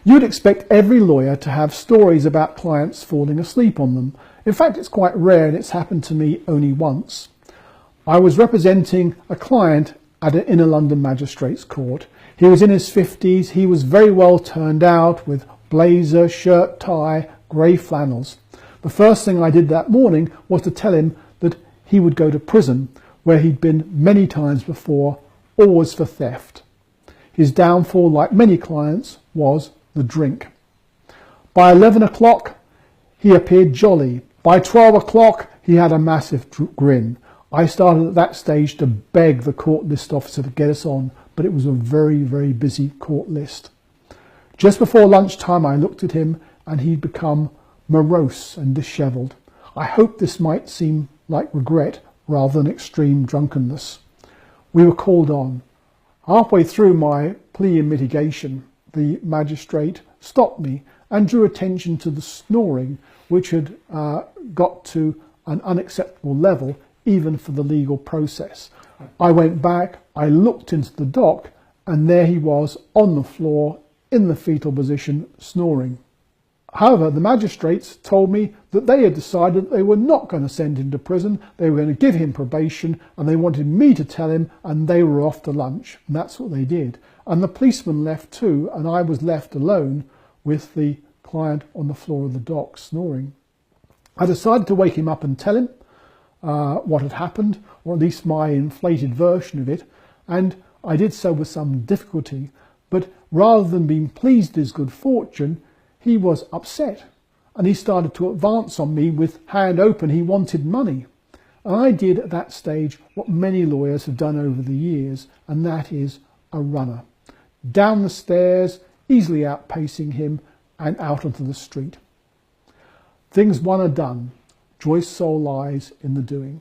You'd expect every lawyer to have stories about clients falling asleep on them. In fact, it's quite rare, and it's happened to me only once. I was representing a client at an inner London magistrates court. He was in his 50s. He was very well turned out with blazer, shirt, tie, grey flannels. The first thing I did that morning was to tell him that he would go to prison, where he'd been many times before, always for theft. His downfall, like many clients, was the drink. By 11 o'clock, he appeared jolly. By 12 o'clock, he had a massive grin. I started at that stage to beg the court list officer to get us on, but it was a very, very busy court list. Just before lunchtime, I looked at him and he'd become morose and dishevelled. I hoped this might seem like regret rather than extreme drunkenness. We were called on. Halfway through my plea in mitigation, the magistrate stopped me and drew attention to the snoring, which had got to an unacceptable level even for the legal process. I went back, I looked into the dock, and there he was on the floor in the fetal position, snoring. However, the magistrates told me that they had decided they were not going to send him to prison, they were going to give him probation, and they wanted me to tell him, and they were off to lunch. And that's what they did. And the policeman left too, and I was left alone with the client on the floor of the dock snoring. I decided to wake him up and tell him what had happened, or at least my inflated version of it, and I did so with some difficulty, but rather than being pleased at his good fortune, he was upset, and he started to advance on me with hand open. He wanted money. And I did at that stage what many lawyers have done over the years, and that is a runner. Down the stairs, easily outpacing him, and out onto the street. Things won are done. Joy's soul lies in the doing.